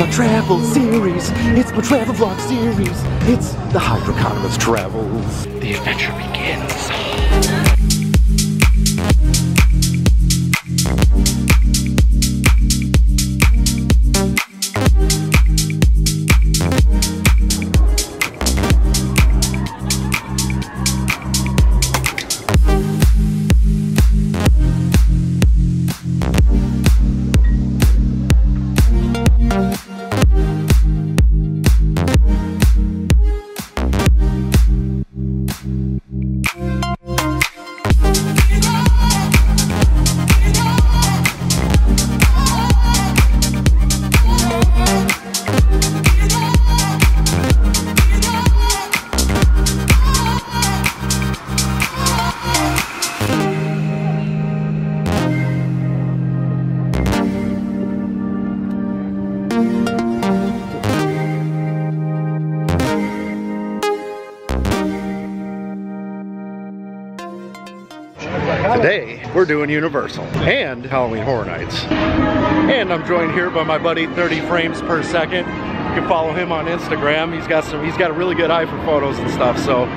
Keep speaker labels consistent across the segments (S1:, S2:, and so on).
S1: the travel series. It's my travel vlog series. It's the Hydroconomist Travels. The adventure begins. Today, we're doing Universal and Halloween Horror Nights. And I'm joined here by my buddy 30 frames per second. You can follow him on Instagram. He's got a really good eye for photos and stuff, so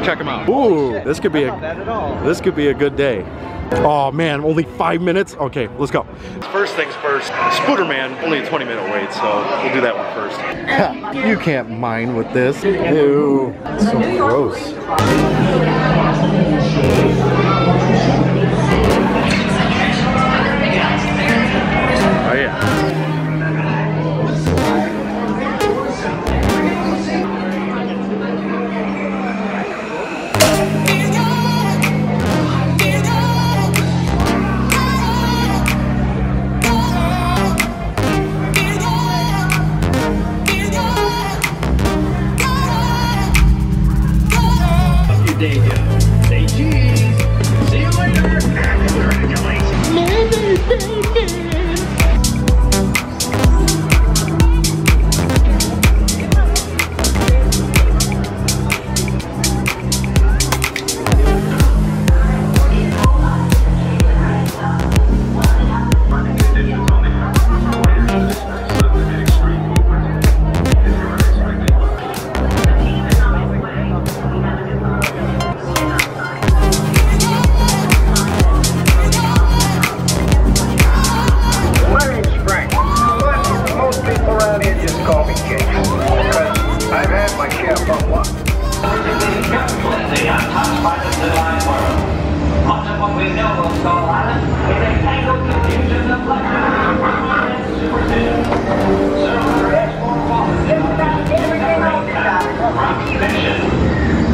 S1: check him out. Ooh, this could be a good day. Oh man, only 5 minutes? Okay, let's go. First things first, Spooderman, only a 20-minute wait, so we'll do that one first. You can't mine with this. Ew, it's so gross. Oh yeah.
S2: Say cheese. See you later.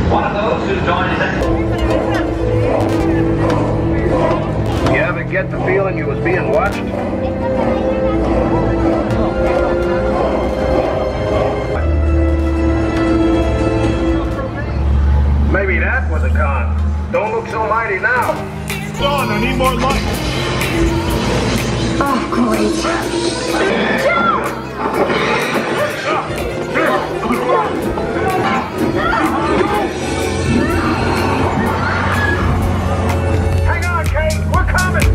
S2: One of those who joins us.
S3: You ever get the feeling you was being watched? Maybe that was a con. Don't look so mighty now.
S2: Dawn, I need more light.
S4: Oh, great.
S3: Hang on, Kate. We're coming.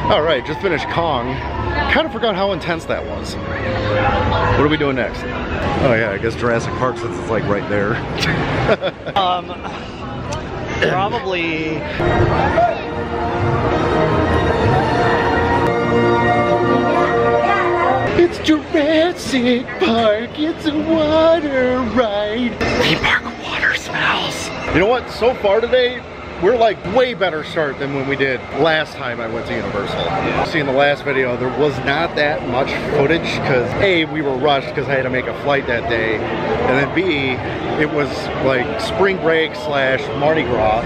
S1: Alright, just finished Kong. Kind of forgot how intense that was. What are we doing next? Oh yeah, I guess Jurassic Park, since it's like right there.
S5: Probably.
S1: It's Jurassic Park, it's a water ride. Theme park water smells. You know what, so far today, we're like way better start than when we did last time I went to Universal. See, in the last video, there was not that much footage because A, we were rushed because I had to make a flight that day, and then B, it was like spring break slash Mardi Gras,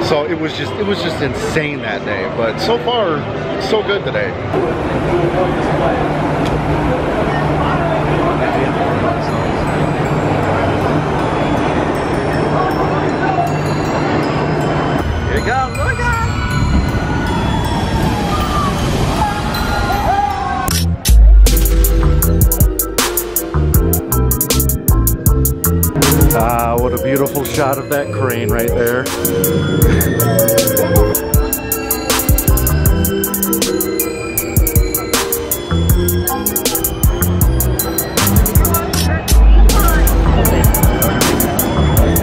S1: so it was just insane that day. But so far, so good today.
S5: Here it goes, look out!
S1: Ah, what a beautiful shot of that crane right there.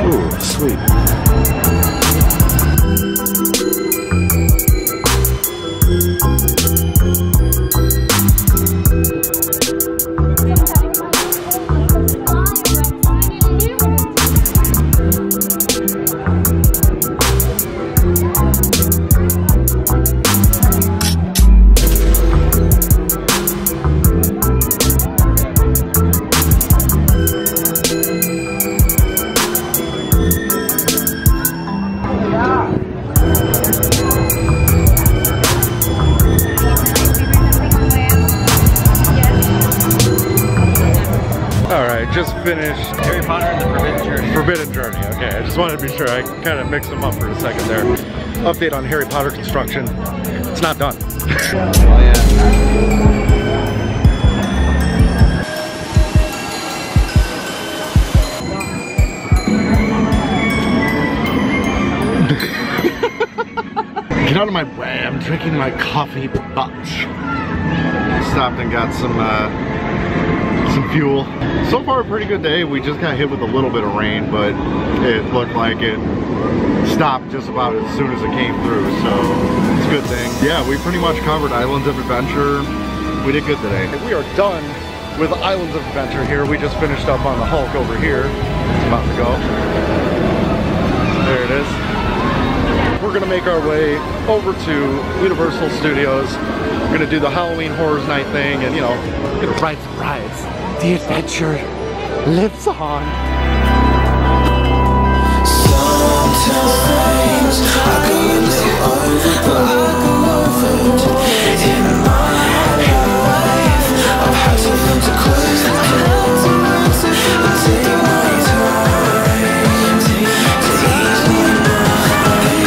S1: Ooh, sweet. Just finished
S5: Harry Potter and the Forbidden Journey.
S1: Forbidden Journey. Okay, I just wanted to be sure. I kind of mixed them up for a second there. Update on Harry Potter construction. It's not done.
S5: Oh yeah.
S1: Get out of my way. I'm drinking my coffee butt. Stopped and got some fuel. So far a pretty good day. We just got hit with a little bit of rain, but it looked like it stopped just about as soon as it came through, so it's a good thing. Yeah, we pretty much covered Islands of Adventure. We did good today. We are done with Islands of Adventure here. We just finished up on the Hulk over here. It's about to go. There it is. We're gonna make our way over to Universal Studios. We're gonna do the Halloween Horrors Night thing and, you know, gonna ride some rides. The adventure lives on.
S4: Sometimes I go a little overboard. In my life, I've had to learn to close the door and take my time to ease my mind.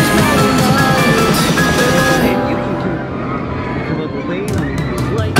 S5: And you can come up with ways on your flight.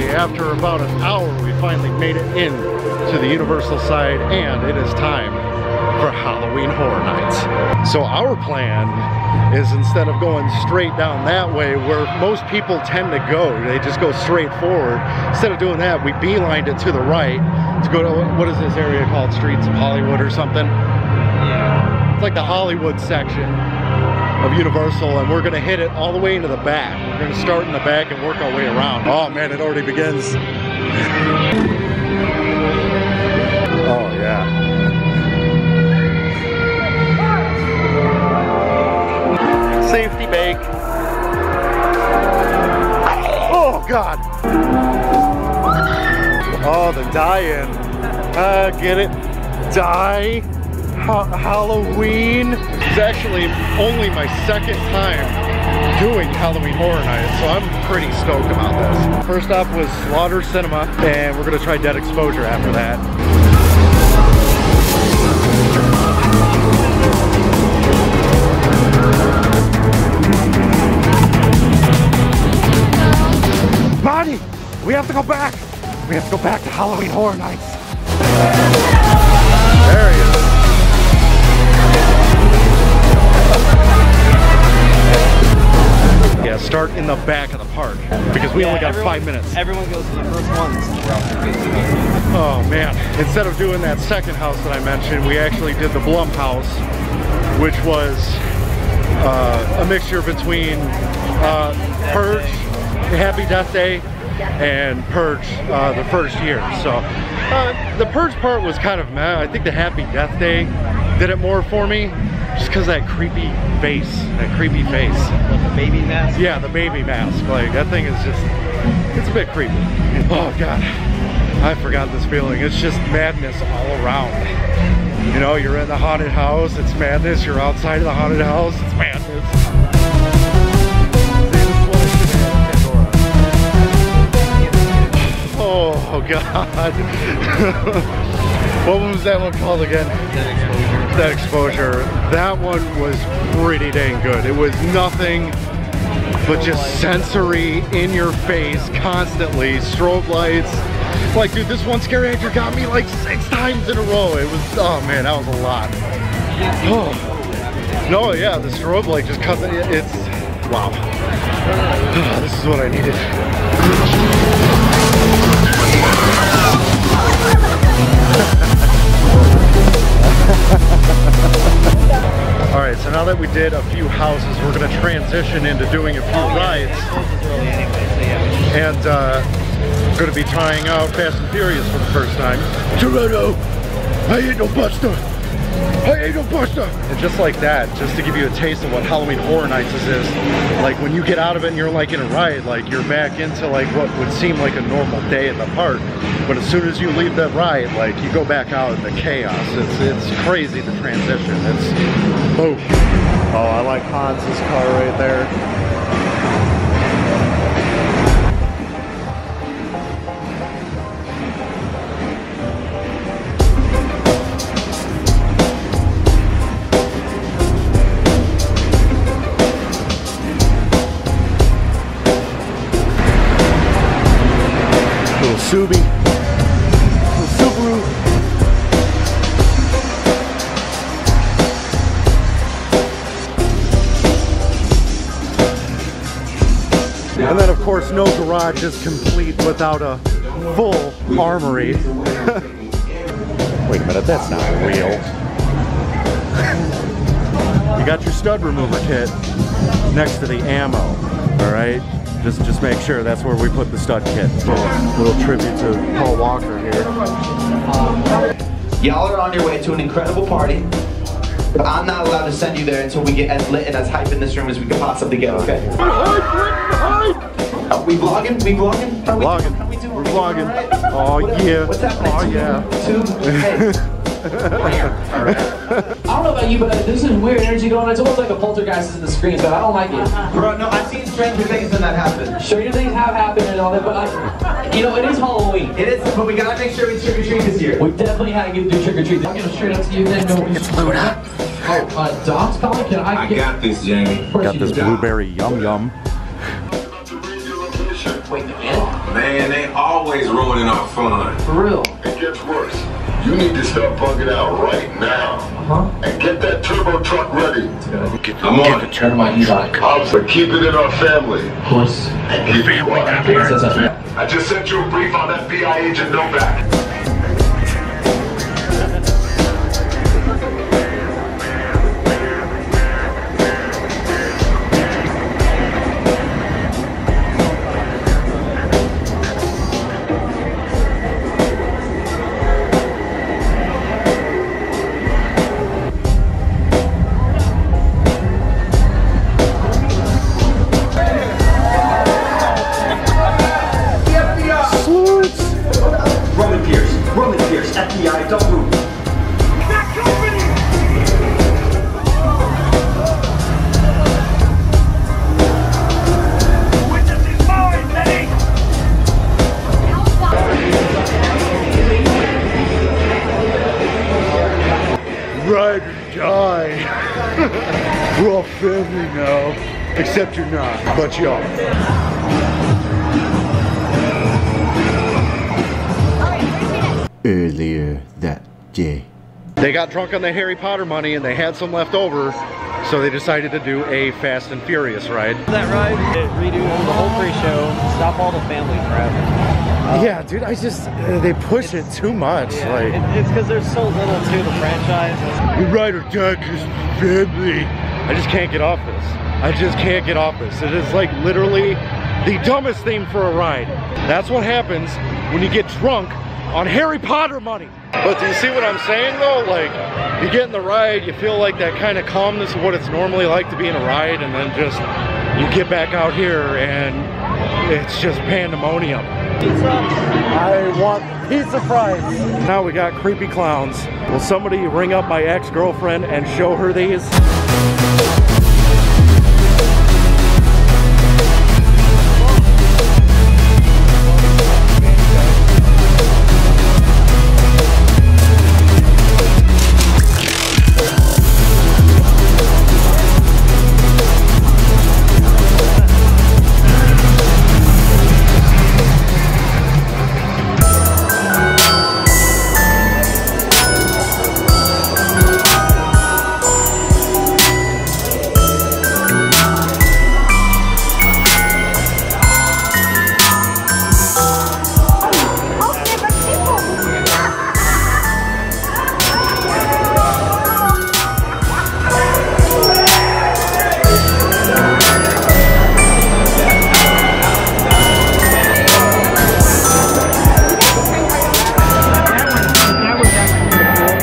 S1: After about an hour, we finally made it in to the Universal side, and it is time for Halloween Horror Nights. So our plan is, instead of going straight down that way where most people tend to go, they just go straight forward. Instead of doing that, we beelined it to the right to go to, what is this area called? Streets of Hollywood or something?
S5: Yeah.
S1: It's like the Hollywood section. of Universal, and we're gonna hit it all the way into the back. We're gonna start in the back and work our way around. Oh man, it already begins. Oh yeah. Safety bake. Oh God. Oh, the die-in. Get it? Die Halloween. It's actually only my second time doing Halloween Horror Nights, so I'm pretty stoked about this. First off was Slaughter Cinema, and we're gonna try Dead Exposure after that. Bonnie, we have to go back. We have to go back to Halloween Horror Nights. There he is. Yeah, start in the back of the park because we only got 5 minutes.
S5: Everyone goes to the first ones.
S1: Oh man, instead of doing that second house that I mentioned, we actually did the Blum house, which was a mixture between Purge, Happy Death Day, and Purge the first year. So the Purge part was kind of meh. I think the Happy Death Day did it more for me, just because that creepy face, Like the baby mask? Yeah, the baby mask. Like, that thing is just, it's a bit creepy. Oh God, I forgot this feeling. It's just madness all around. You know, you're in the haunted house, it's madness. You're outside of the haunted house, it's madness. Oh God. What was that one called again? Dead Exposure. That one was pretty dang good. It was nothing but just sensory in your face constantly. Strobe lights. Like, dude, this one scare actor got me like 6 times in a row. It was, oh man, that was a lot. Oh. No, yeah, the strobe light just cut it's, wow. This is what I needed. All right, so now that we did a few houses, we're gonna transition into doing a few rides. And we're gonna be trying out Fast and Furious for the first time. Toretto, I ain't no buster. I ain't no buster. And just like that, just to give you a taste of what Halloween Horror Nights is, like when you get out of it and you're like in a ride, like you're back into like what would seem like a normal day at the park. But as soon as you leave that ride, like you go back out in the chaos. It's crazy, the transition. It's boom. Oh, I like Hans's car right there. Subi, Subaru. And then of course no garage is complete without a full armory. Wait a minute, that's not real. You got your stud remover kit next to the ammo, all right? Just make sure that's where we put the stud kit. So, little tribute to Paul Walker here.
S6: Y'all are on your way to an incredible party, but I'm not allowed to send you there until we get as lit and as hype in this room as we can possibly get, okay? Are we vlogging? We vlogging? How we
S1: vlogging.
S6: How we doing?
S1: We're vlogging.
S6: Right?
S1: Oh yeah.
S6: What's happening?
S1: Oh yeah.
S6: Hey.
S7: I don't know about you, but there's this weird energy going on. It's almost like a poltergeist in the screen, but I don't like it.
S6: Bro, no, I've seen stranger things than that happen.
S7: Stranger things have happened and all that, but you know, it is Halloween.
S6: It is, but we gotta make sure we trick-or-treat this year.
S7: We definitely had to do trick-or-treat. I'll get it straight up to you then. No, it's Luna. Oh, Doc's calling? Can I get...
S8: I got this, Jamie.
S1: Got this blueberry yum-yum.
S7: Wait a minute.
S8: Man, they always ruining our fun.
S7: For real.
S9: It gets worse. You need to start bugging out right now. And get that turbo truck ready.
S8: I'm on it.
S7: Turn my heat on.
S9: Obviously, keep it in our family.
S7: Of course.
S9: And keep it quiet. I just sent you a brief on FBI agent Novak.
S1: all family now. Except you're not, but you are.
S10: Earlier that day.
S1: They got drunk on the Harry Potter money and they had some left over, so they decided to do a Fast and Furious ride.
S5: That ride, redo the whole pre-show, stop all the family crap.
S1: Yeah, dude, they push it too much.
S5: Yeah,
S1: like
S5: it's because there's so little to the franchise.
S1: The ride or die is family. I just can't get off this. I just can't get off this. It is like literally the dumbest theme for a ride. That's what happens when you get drunk on Harry Potter money. But do you see what I'm saying though? Like, you get in the ride, you feel like that kind of calmness of what it's normally like to be in a ride, and then just, you get back out here and it's just pandemonium. Pizza? I want pizza fries. Now we got creepy clowns. Will somebody ring up my ex-girlfriend and show her these?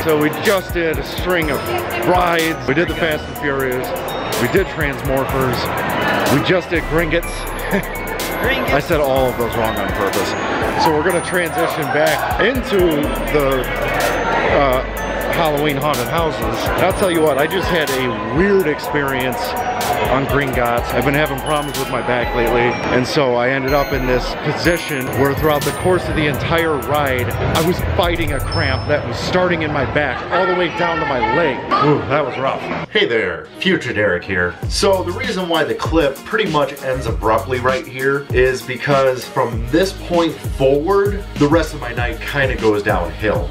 S1: So we just did a string of rides. We did the Fast and Furious. We did Transmorphers. We just did Gringotts. I said all of those wrong on purpose. So we're gonna transition back into the Halloween haunted houses. And I'll tell you what, I just had a weird experience on Gringotts. I've been having problems with my back lately, and so I ended up in this position where throughout the course of the entire ride, I was fighting a cramp that was starting in my back all the way down to my leg. Ooh, that was rough.
S11: Hey there, Future Derek here. So the reason why the clip pretty much ends abruptly right here is because from this point forward, the rest of my night kind of goes downhill.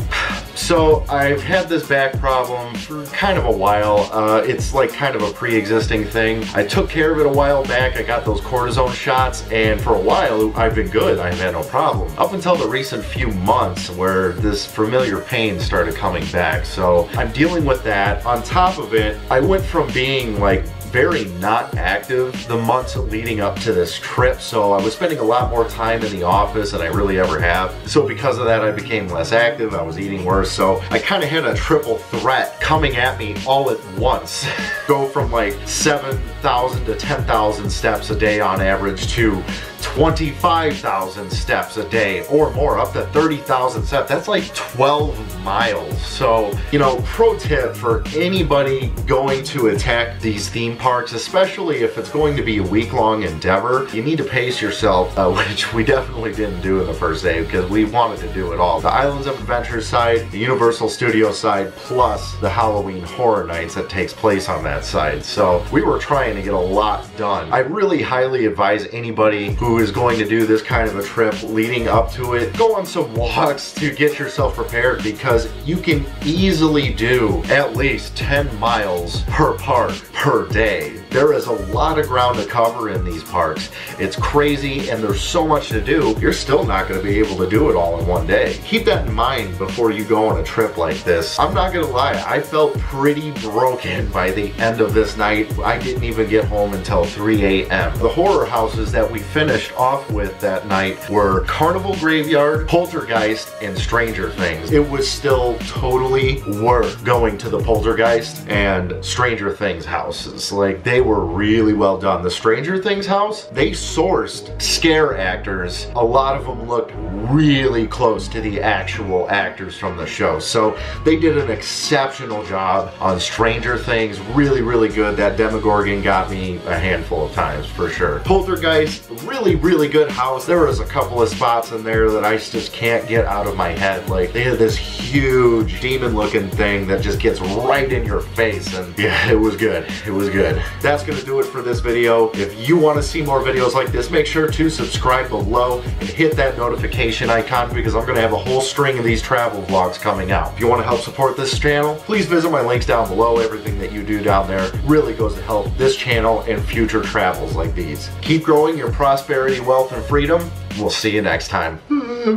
S11: So I've had this back problem for kind of a while. It's like kind of a pre-existing thing. I took care of it a while back. I got those cortisone shots, and for a while I've been good. I've had no problem. Up until the recent few months where this familiar pain started coming back. So I'm dealing with that. On top of it, I went from being like very not active the months leading up to this trip, so I was spending a lot more time in the office than I really ever have. So because of that, I became less active, I was eating worse, so I kind of had a triple threat coming at me all at once. Go from like 7,000 to 10,000 steps a day on average to 25,000 steps a day or more, up to 30,000 steps. That's like 12 miles. So, you know, pro tip for anybody going to attack these theme parks, especially if it's going to be a week-long endeavor, you need to pace yourself, which we definitely didn't do in the first day because we wanted to do it all. The Islands of Adventure side, the Universal Studios side, plus the Halloween Horror Nights that takes place on that side. So we were trying to get a lot done. I really highly advise anybody who is going to do this kind of a trip leading up to it, go on some walks to get yourself prepared, because you can easily do at least 10 miles per park per day. There is a lot of ground to cover in these parks. It's crazy and there's so much to do. You're still not going to be able to do it all in one day. Keep that in mind before you go on a trip like this. I'm not going to lie, I felt pretty broken by the end of this night. I didn't even get home until 3 a.m. The horror houses that we finished off with that night were Carnival Graveyard, Poltergeist, and Stranger Things. It was still totally worth going to the Poltergeist and Stranger Things houses. Like, they were really well done. The Stranger Things house, they sourced scare actors. A lot of them looked really close to the actual actors from the show. So they did an exceptional job on Stranger Things. Really, really good. That Demogorgon got me a handful of times for sure. Poltergeist, really really, really good house. There was a couple of spots in there that I just can't get out of my head. Like, they had this huge demon looking thing that just gets right in your face, and yeah, it was good. It was good. That's gonna do it for this video. If you want to see more videos like this, make sure to subscribe below and hit that notification icon, because I'm gonna have a whole string of these travel vlogs coming out. If you want to help support this channel, please visit my links down below. Everything that you do down there really goes to help this channel and future travels like these. Keep growing your prosperity, wealth, and freedom. We'll see you next time.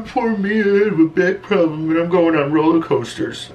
S11: Poor me, I have a back problem and I'm going on roller coasters.